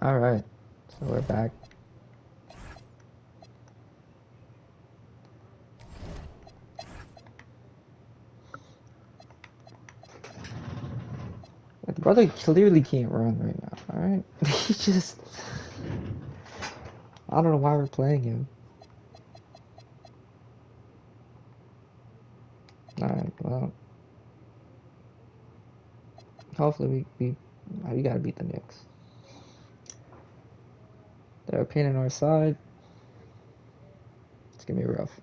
All right, so we're back. My brother clearly can't run right now. All right, he just. I don't know why we're playing him. All right, well, hopefully we gotta beat the Knicks. They're a pain in our side. It's gonna be rough.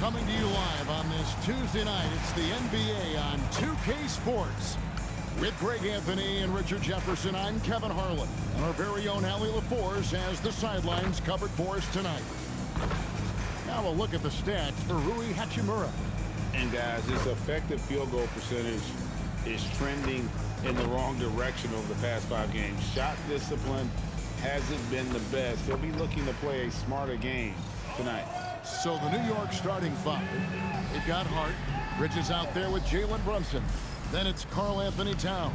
Coming to you live on this Tuesday night, it's the NBA on 2K Sports. With Greg Anthony and Richard Jefferson, I'm Kevin Harlan. And our very own Allie LaForce has the sidelines covered for us tonight. Now a look at the stats for Rui Hachimura. And guys, his effective field goal percentage is trending in the wrong direction over the past 5 games. Shot discipline hasn't been the best. He'll be looking to play a smarter game tonight. So the New York starting 5. They've got Hart. Bridges out there with Jalen Brunson. Then it's Karl Anthony Towns.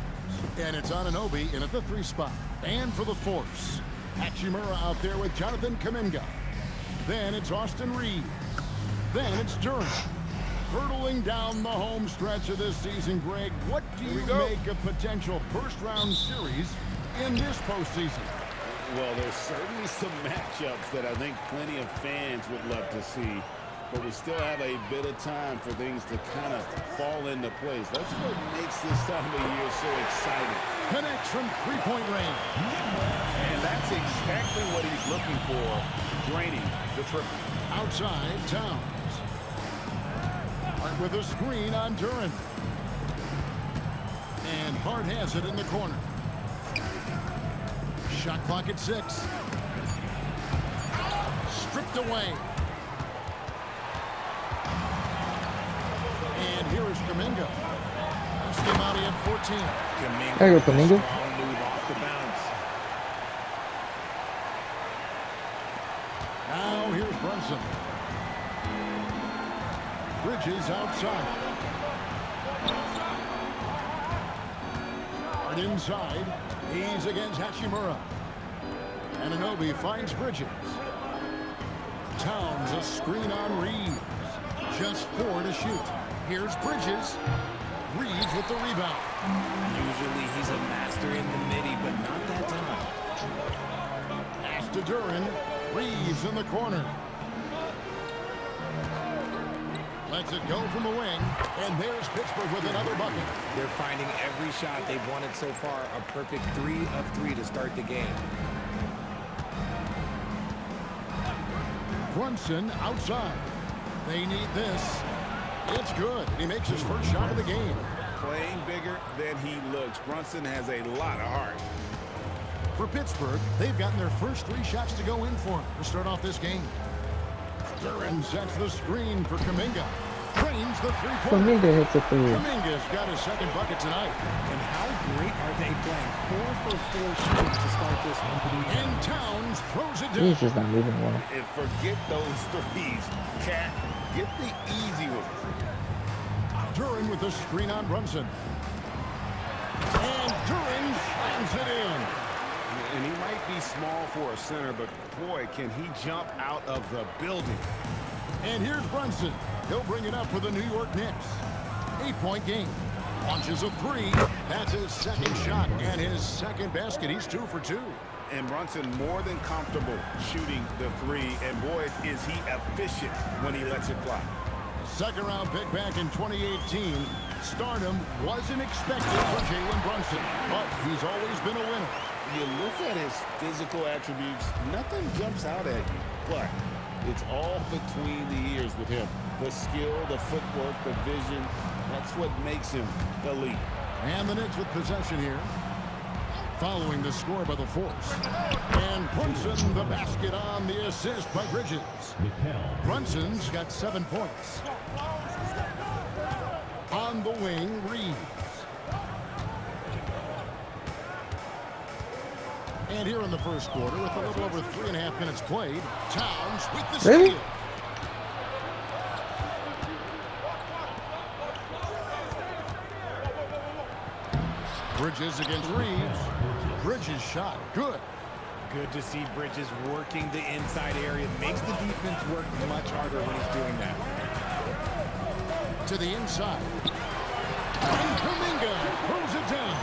And it's Anunoby in at the 3 spot. And for the Force, Hachimura out there with Jonathan Kuminga. Then it's Austin Reeves. Then it's Durant. Hurtling down the home stretch of this season, Greg, what do you make of potential first-round series in this postseason? Well, there's certainly some matchups that I think plenty of fans would love to see, but we still have a bit of time for things to kind of fall into place. That's what makes this time of year so exciting. Connects from three-point range. And that's exactly what he's looking for, draining the triple. Outside, Towns. Hart with a screen on Durant. And Hart has it in the corner. Shot clock at 6. Stripped away. And here is Kuminga. Schemati at 14. Kuminga. There you go, Kuminga. Strong move off the bounce. Now here's Brunson. Bridges outside. Hart inside. He's against Hachimura. Anunoby finds Bridges. Towns a screen on Reeves. Just 4 to shoot. Here's Bridges. Reeves with the rebound. Usually he's a master in the midi, but not that time. Pass to Durant. Reeves in the corner. Lets it go from the wing. And there's Pittsburgh with another bucket. They're finding every shot they've wanted so far a perfect 3 of 3 to start the game. Brunson outside. They need this. It's good. He makes his first shot of the game. Playing bigger than he looks. Brunson has a lot of heart. For Pittsburgh, they've gotten their first 3 shots to go in for him to start off this game. Durant sets the screen for Kuminga. Drains the three-pointer. Kuminga hits a 3. Kuminga's got his second bucket tonight. And how great are they playing? 4 for 4 shooting to start this one. And Towns throws it down. He's just not moving well. And forget those threes. Cat, get the easy ones. Duran with the screen on Brunson. And Duran slams it in. And he might be small for a center, but boy, can he jump out of the building. And here's Brunson. He'll bring it up for the New York Knicks. 8-point game. Launches a 3. That's his second shot and his second basket. He's 2 for 2. And Brunson more than comfortable shooting the 3. And boy, is he efficient when he lets it fly. Second round pick back in 2018. Stardom wasn't expected for Jalen Brunson, but he's always been a winner. You look at his physical attributes, nothing jumps out at you. But it's all between the ears with him. The skill, the footwork, the vision, that's what makes him elite. And the Knicks with possession here. Following the score by the Force. And Brunson, the basket on the assist by Bridges. Brunson's got 7 points. On the wing, Reeves. And here in the first quarter, with a little over 3.5 minutes played, Towns with the Really? steal. Bridges against Reeves. Bridges shot. Good. Good to see Bridges working the inside area. Makes the defense work much harder when he's doing that. To the inside. And Kuminga throws it down.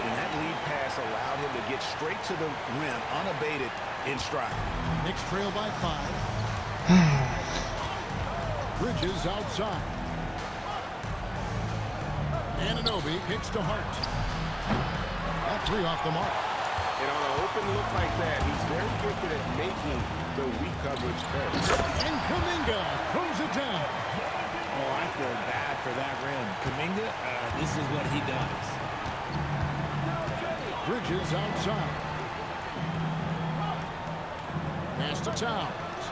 And that lead pass allowed him to get straight to the rim, unabated in stride. Knicks trail by 5. Bridges outside. Anunoby kicks to Hart. That three off the mark. And on an open look like that, he's very gifted at making the weak coverage pay. And Kuminga throws it down. Oh, I feel bad for that rim. Kuminga, this is what he does. Bridges outside. Pass to Towns.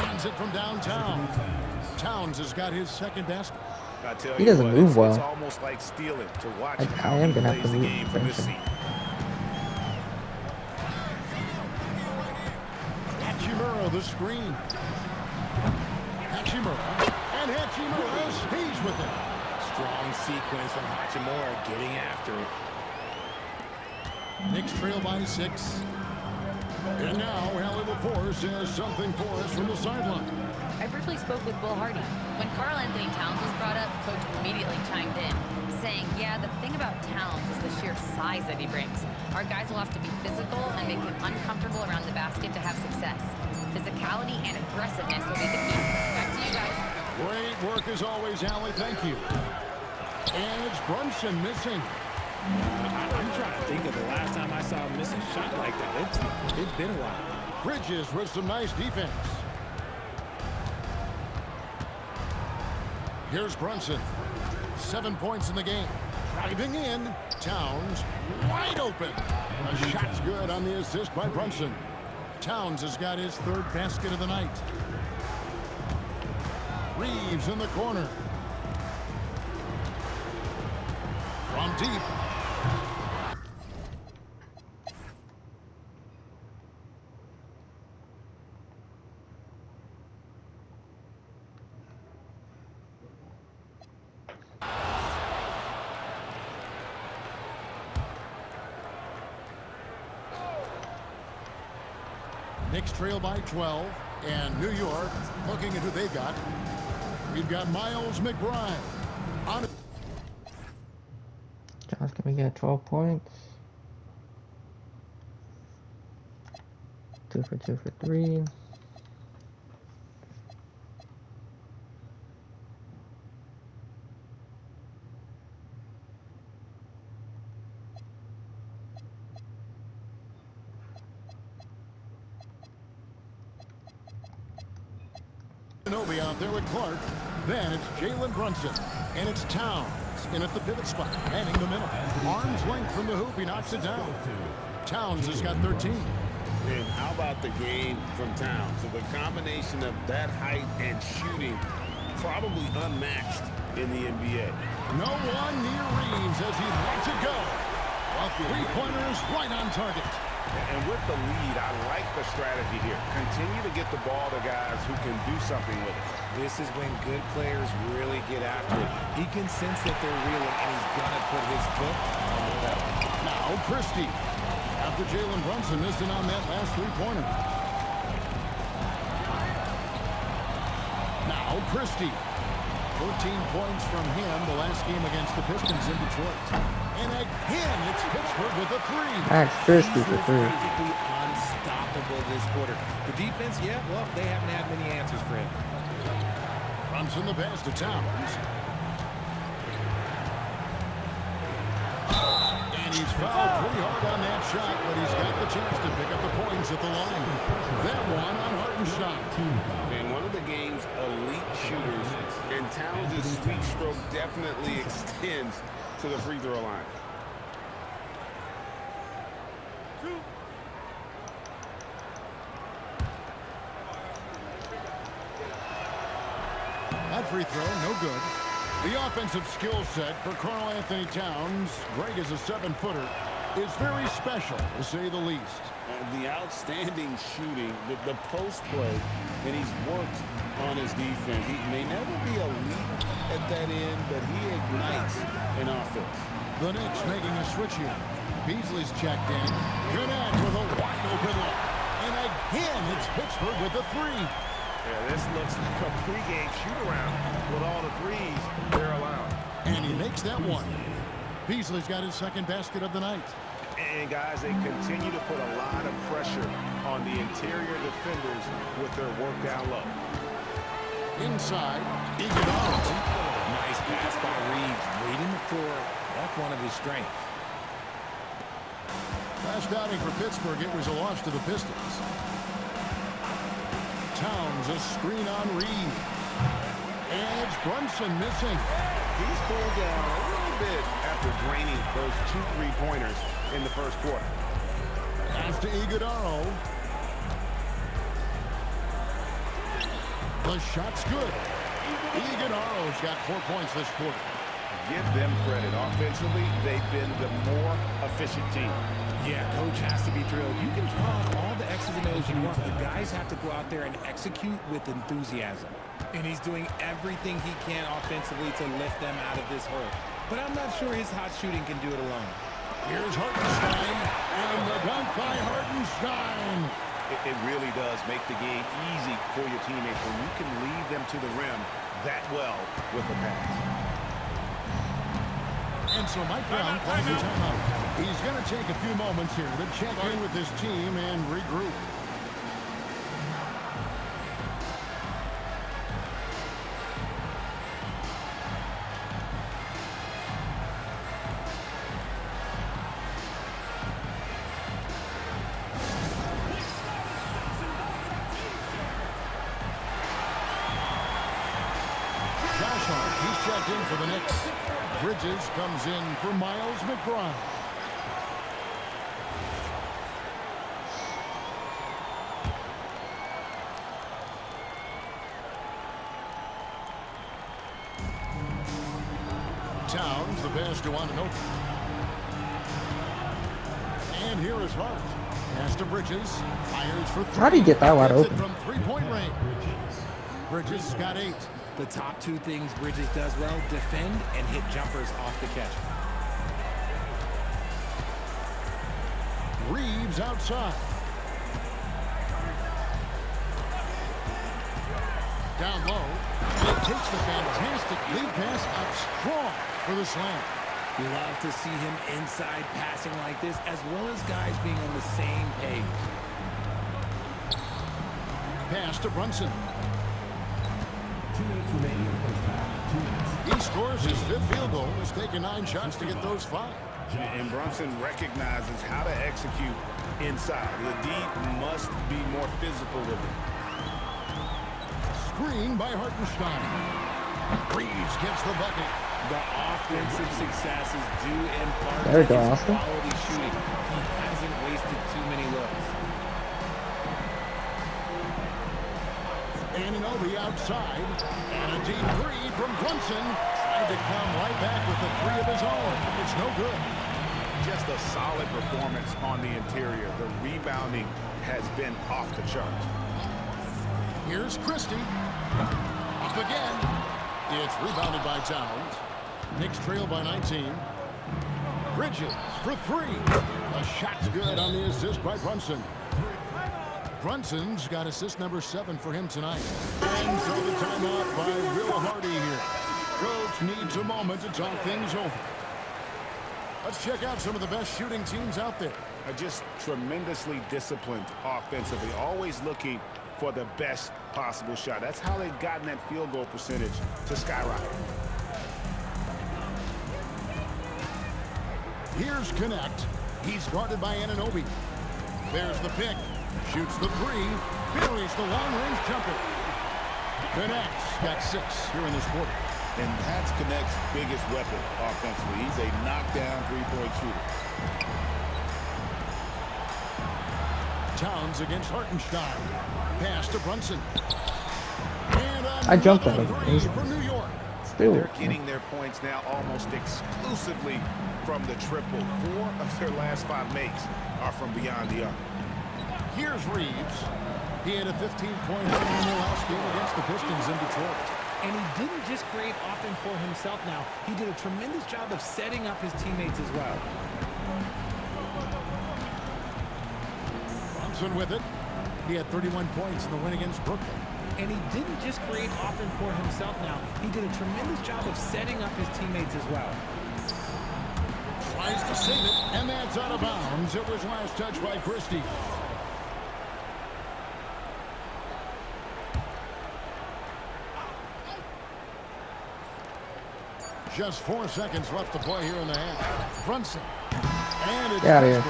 Cans it from downtown. Towns has got his second basket. I tell He you doesn't what, move well. It's almost like stealing to watch I how am he gonna have plays to the move game from this attention. seat. Hachimura the screen. Hachimura. And Hachimura stays with it. Strong sequence from Hachimura getting after it. Knicks trail by 6. And now Hallie Force has something for us from the sideline. I briefly spoke with Will Hardy. When Karl Anthony Towns was brought up, Coach immediately chimed in, saying, yeah, the thing about Towns is the sheer size that he brings. Our guys will have to be physical and make him uncomfortable around the basket to have success. Physicality and aggressiveness will be the key. Back to you guys. Great work as always, Hallie. Thank you. And it's Brunson missing. I'm trying to think of the last time I saw him miss a shot like that. It's been a while. Bridges with some nice defense. Here's Brunson. 7 points in the game. Driving in. Towns wide open. A shot's good on the assist by Brunson. Towns has got his third basket of the night. Reeves in the corner. From deep. Knicks trail by 12, and New York looking at who they've got. We've got Miles McBride. On John's gonna get 12 points. 2 for 2 for 3. Anunoby out there with Clark. Then it's Jalen Brunson, and it's Towns in at the pivot spot, manning the middle. Arm's length from the hoop, he knocks it down. Towns has got 13. And how about the game from Towns? So the combination of that height and shooting, probably unmatched in the NBA. No one near Reeves as he lets it go. A three-pointer is right on target. And with the lead, I like the strategy here. Continue to get the ball to guys who can do something with it. This is when good players really get after it. He can sense that they're reeling, and he's going to put his foot on the pedal. Now Christie. After Jalen Brunson missing on that last three-pointer. Now Christie. 14 points from him the last game against the Pistons in Detroit. And again, it's Pittsburgh with a three. Max Christie for 3. Practically unstoppable this quarter. The defense, yeah, well, they haven't had many answers for him. Brunson the pass to Towns. And he's fouled pretty hard on that shot, but he's got the chance to pick up the points at the line. That one on Hartenstein. And one of the game's elite shooters, and Towns' sweet stroke definitely extends to the free throw line. That free throw, no good. The offensive skill set for Karl Anthony Towns. Greg is a 7-footer. is very special, to say the least. The outstanding shooting, the post play, and he's worked on his defense. He may never be elite at that end, but he ignites an offense. The Knicks making a switch here. Beasley's checked in. Connect with a wide open look. And again, it's Pittsburgh with the three. Yeah, this looks like a pregame shoot-around with all the threes they're allowed. And he makes that one. Beasley's got his second basket of the night. And, guys, they continue to put a lot of pressure on the interior defenders with their work down low. Inside, Iguodala. Nice pass by Reeves. Reading the floor. That's one of his strengths. Last outing for Pittsburgh, it was a loss to the Pistons. Towns, a screen on Reed. And it's Brunson missing. He's cooled down a little bit after draining those 2 3-pointers in the first quarter. After Iguodala. The shot's good. Iguodala's got 4 points this quarter. Give them credit. Offensively, they've been the more efficient team. Yeah, coach has to be thrilled. You can talk all the X's and O's you want. The guys have to go out there and execute with enthusiasm. And he's doing everything he can offensively to lift them out of this hole. But I'm not sure his hot shooting can do it alone. Here's Hartenstein, and the dunk by Hartenstein. It really does make the game easy for your teammates when you can lead them to the rim that well with a pass. And so Mike Brown calls a timeout. He's going to take a few moments here to check in with his team and regroup. Josh Hart, he's checked in for the Knicks. Bridges comes in for Miles McBride. Towns, the pass to Ananobi. And here is Hart. Pass to Bridges. Fires for 3. How do you get that wide Hits it open? from 3-point range. Bridges got 8. The top 2 things Bridges does well, defend and hit jumpers off the catch. Reeves outside. Down low. He takes the fantastic lead pass up strong for the slam. Love to see him inside passing like this, as well as guys being on the same page. Pass to Brunson. He scores his 5th field goal. He's taken 9 shots to get those 5. And Brunson recognizes how to execute inside. The D must be more physical with it. Screen by Hartenstein. Reeves gets the bucket. The offensive success is due in part There you to go, his Austin. quality shooting. He hasn't wasted too many looks. Ananobi outside. And a deep 3 from Brunson. Tried to come right back with a 3 of his own. It's no good. Just a solid performance on the interior. The rebounding has been off the charts. Here's Christie. Up again. It's rebounded by Towns. Knicks trail by 19. Bridges for 3. The shot's good on the assist by Brunson. Brunson's got assist number 7 for him tonight. And so the timeout by Will Hardy here. Coach needs a moment to talk things over. Let's check out some of the best shooting teams out there. Are just tremendously disciplined offensively, always looking for the best possible shot. That's how they've gotten that field goal percentage to skyrocket. Here's Connect. He's guarded by Ananobi. There's the pick. Shoots the 3. Buries the long-range jumper. Connect's got 6 here in this quarter. And that's Connect's biggest weapon offensively. He's a knockdown three-point shooter. Towns against Hartenstein. Pass to Brunson. And I jumped at another him. 3 for New York. And they're getting their points now almost exclusively from the triple. 4 of their last 5 makes are from beyond the arc. Here's Reeves. He had a 15-point win in the last game against the Pistons in Detroit. And he didn't just create offense for himself now. He did a tremendous job of setting up his teammates as well. Brunson with it. He had 31 points in the win against Brooklyn. And he didn't just create offense for himself now. He did a tremendous job of setting up his teammates as well. Tries to save it, and that's out of bounds. It was last touched by Christie. Just 4 seconds left to play here in the half. Brunson. And it's Pittsburgh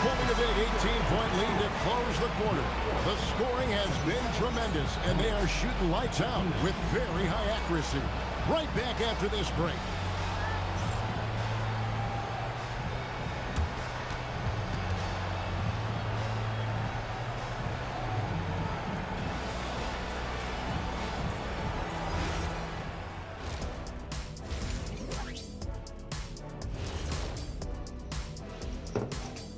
holding a big 18-point lead to close the quarter. The scoring has been tremendous, and they are shooting lights out with very high accuracy. Right back after this break.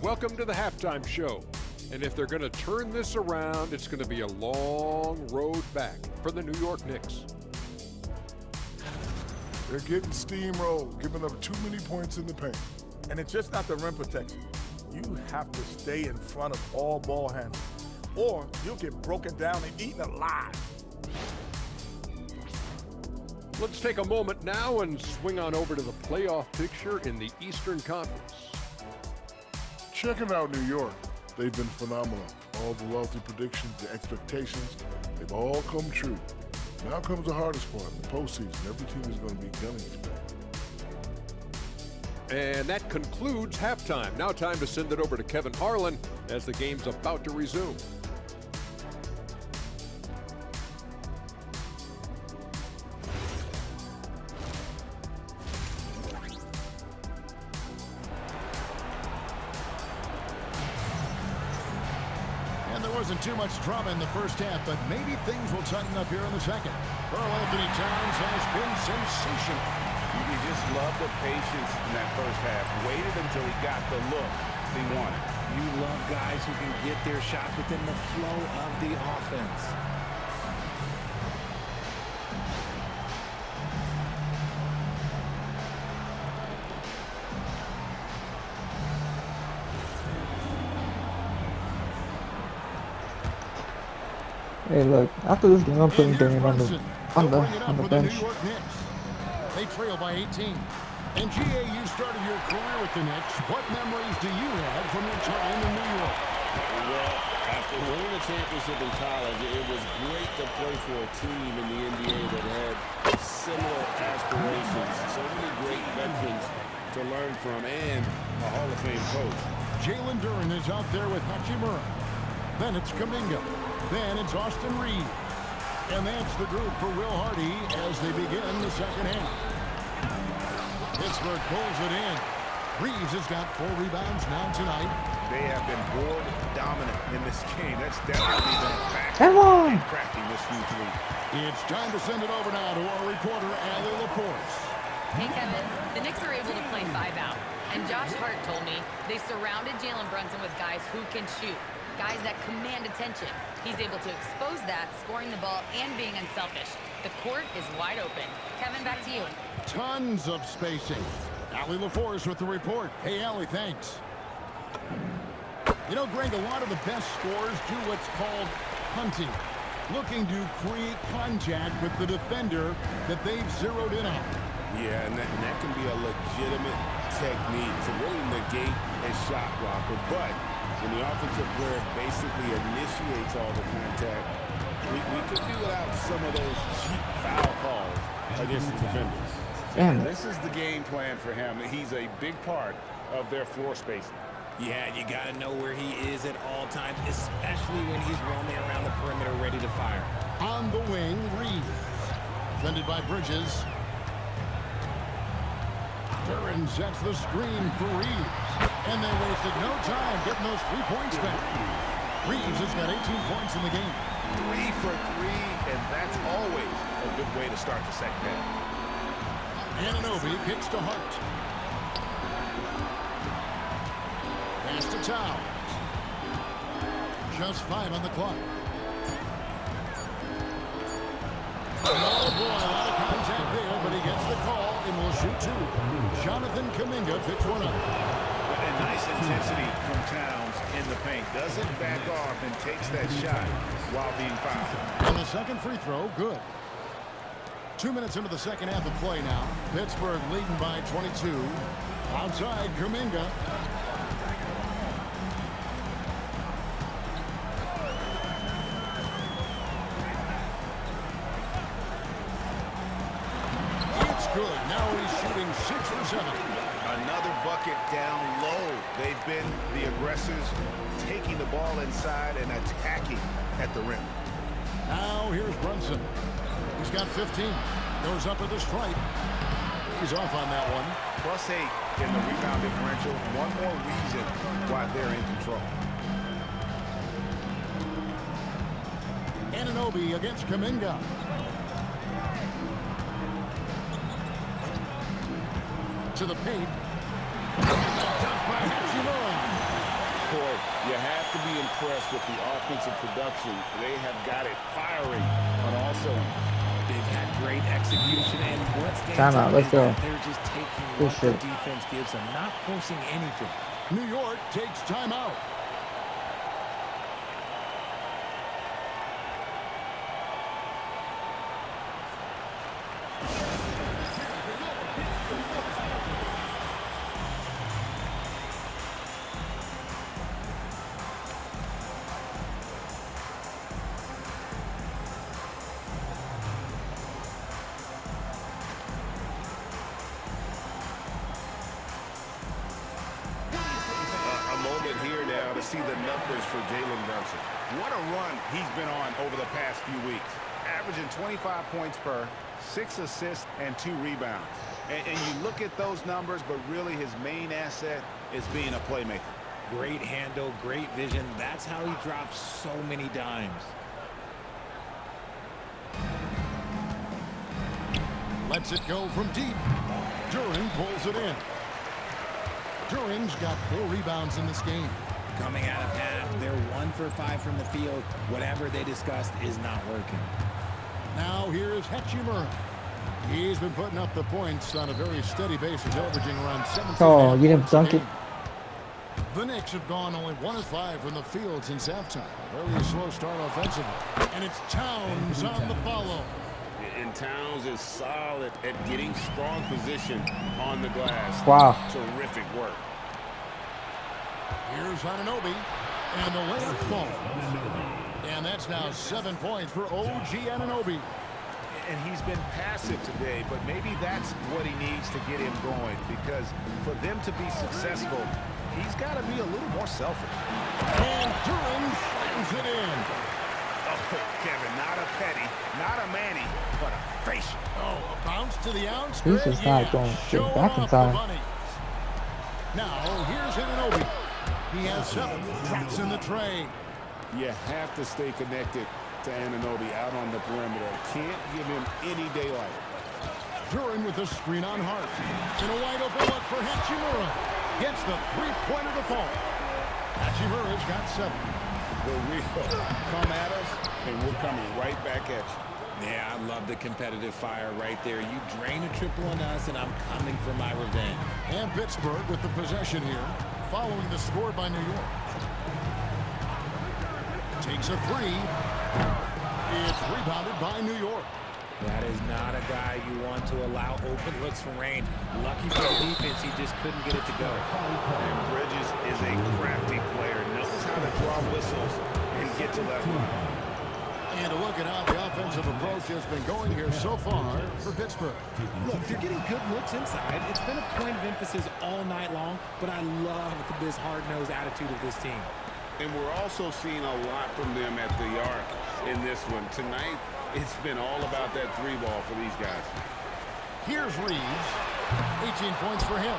Welcome to the halftime show. And if they're going to turn this around, it's going to be a long road back for the New York Knicks. They're getting steamrolled, giving up too many points in the paint. And it's just not the rim protection. You have to stay in front of all ball handlers, or you'll get broken down and eaten alive. Let's take a moment now and swing on over to the playoff picture in the Eastern Conference. Checking out New York. They've been phenomenal. All the wealthy predictions, the expectations, they've all come true. Now comes the hardest part, the postseason. Every team is going to be gunning for that. And that concludes halftime. Now time to send it over to Kevin Harlan as the game's about to resume. Wasn't too much drama in the first half, but maybe things will tighten up here in the second. Karl-Anthony Towns has been sensational. You just love the patience in that first half. Waited until he got the look he wanted. You love guys who can get their shots within the flow of the offense. Hey, look, after this game, I'm putting Damian on the bench. They trail by 18. And GA, you started your career with the Knicks. What memories do you have from your time in New York? Well, after winning a championship in college, it was great to play for a team in the NBA that had similar aspirations. So many great veterans to learn from, and a Hall of Fame coach. Jalen Duren is out there with Hachimura. Then it's Kuminga. Then it's Austin Reeves. And that's the group for Will Hardy as they begin the second half. Pittsburgh pulls it in. Reeves has got 4 rebounds now tonight. They have been board dominant in this game. That's definitely been a factor Come on! in crafting this huge lead. It's time to send it over now to our reporter, Allie LaForce. Hey, Kevin, the Knicks are able to play 5 out. And Josh Hart told me they surrounded Jalen Brunson with guys who can shoot. Guys that command attention. He's able to expose that, scoring the ball and being unselfish. The court is wide open. Kevin, back to you. Tons of spacing. Allie LaForce with the report. Hey, Allie, thanks. You know, Greg, a lot of the best scorers do what's called hunting. Looking to create contact with the defender that they've zeroed in on. Yeah, and that can be a legitimate technique to really negate a shot blocker. But when the offensive player basically initiates all the contact, we could do without some of those cheap foul calls against the defenders. Damn. And this is the game plan for him. He's a big part of their floor spacing. Yeah, you got to know where he is at all times, especially when he's roaming around the perimeter ready to fire. On the wing, Reeves. Defended by Bridges. Duren sets the screen for Reeves. And they wasted no time getting those 3 points back. Reeves has got 18 points in the game. 3 for 3, and that's always a good way to start the second half. Anunoby kicks to Hart. Pass to Towns. Just 5 on the clock. Oh boy, a lot of contact there, but he gets the call and will shoot 2. Jonathan Kuminga picks one up. A nice intensity from Towns in the paint. Doesn't back off and takes that shot while being fouled. And the second free throw, good. 2 minutes into the second half of play now. Pittsburgh leading by 22. Outside, Kuminga. It's good. Now he's shooting 6 for 7. Another bucket down low. They've been the aggressors, taking the ball inside and attacking at the rim. Now here's Brunson. He's got 15. Goes up with a stripe. He's off on that one. +8 in the rebound differential. One more reason why they're in control. Anunoby against Kuminga. To the paint. Dunked by Hachimura. Boy, you have to be impressed with the offensive production. They have got it firing on all cylinders. They've had great execution, and what stands Timeout, out let's is go. that they're just taking Good what the shit. defense gives them, not forcing anything. New York takes timeout. Here now to see the numbers for Jalen Brunson. What a run he's been on over the past few weeks. Averaging 25 points per, 6 assists, and 2 rebounds. And you look at those numbers, but really his main asset is being a playmaker. Great handle, great vision. That's how he drops so many dimes. Lets it go from deep. Duren pulls it in. Duren's got 4 rebounds in this game. Coming out of half, they're 1 for 5 from the field. Whatever they discussed is not working. Now here's Hachimura. He's been putting up the points on a very steady basis, averaging around 17. Oh, you didn't dunk it. The Knicks have gone only 1 of 5 from the field since halftime. Very slow start offensively. And it's Towns on the follow. And Towns is solid at getting strong position on the glass. Wow. Terrific work. Here's Anunoby, and the layup falls. And that's now 7 points for OG Anunoby. And he's been passive today, but maybe that's what he needs to get him going, because for them to be successful, he's got to be a little more selfish. And Duren slams it in. Oh, Kevin, not a petty, not a Manny, but a facial. Oh, a bounce to the outs. He's just not going Show back in off time. the bunny. Now, here's Anunoby. He has 7. Drops in the tray. You have to stay connected to Anunoby out on the perimeter. Can't give him any daylight. Duren with a screen on Hart. And a wide open look for Hachimura. Gets the 3-pointer to fall. Hachimura's got 7. The real come at us, and we're coming right back at you. Yeah, I love the competitive fire right there. You drain a triple on us, and I'm coming for my revenge. And Pittsburgh with the possession here, following the score by New York. Takes a 3. It's rebounded by New York. That is not a guy you want to allow open looks from range. Lucky for the defense, he just couldn't get it to go. And Bridges is a crafty player. Knows how to draw whistles and get to that line. And to look at how the offensive approach has been going here so far for Pittsburgh. Look, they're getting good looks inside. It's been a point of emphasis all night long, but I love this hard-nosed attitude of this team. And we're also seeing a lot from them at the arc in this one. Tonight, it's been all about that 3-ball for these guys. Here's Reeves. 18 points for him.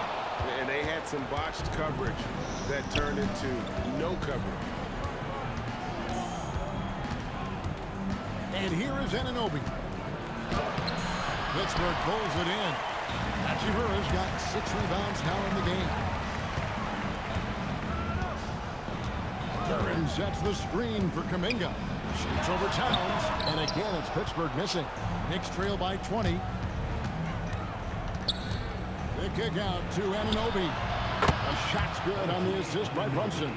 And they had some botched coverage that turned into no coverage. And here is Anunoby. Pittsburgh pulls it in. Hachimura's got 6 rebounds now in the game. Duran sets the screen for Kuminga. Shoots over Towns. And again, it's Pittsburgh missing. Knicks trail by 20. The kick out to Anunoby. A shot's good on the assist by Brunson.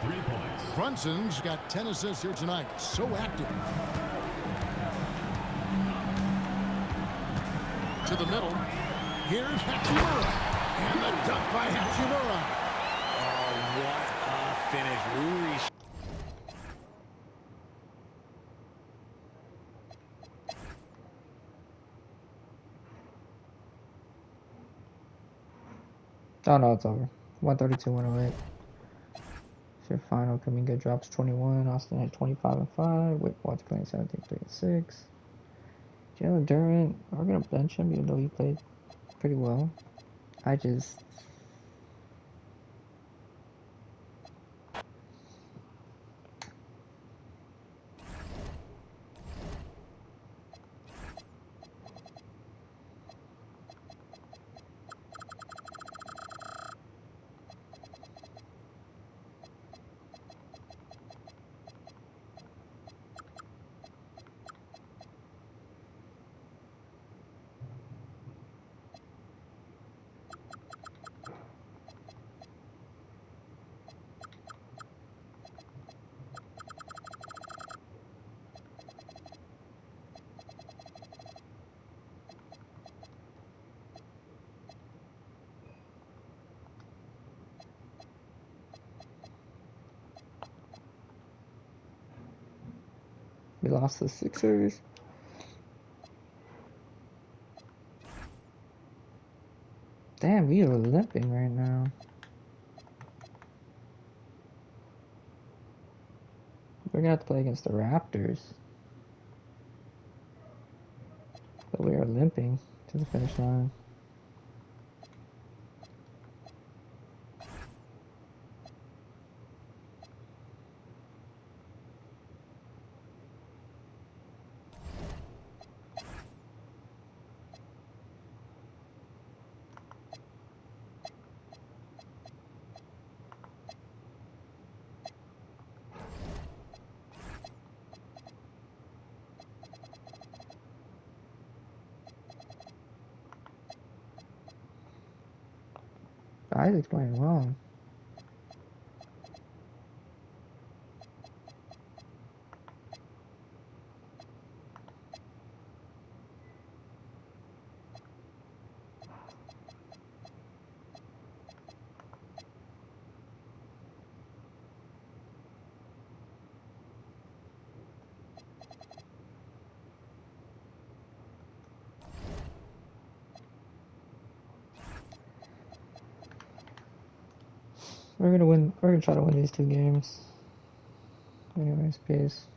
3 points. Brunson's got 10 assists here tonight. So active. To the middle. Here's Hachimura. And the dunk by Hachimura. Oh, what a finish. Rui. Oh no, it's over. 132-108. Your final. Kuminga drops 21. Austin had 25 and 5. Wick Watts playing 17, 3 and 6. Jalen Duran, we're gonna bench him even though he played pretty well. I just we lost the Sixers. Damn, we are limping right now. We're gonna have to play against the Raptors. But we are limping to the finish line. Isaac's playing well. We're gonna win. We're gonna try to win these 2 games. Anyways, peace.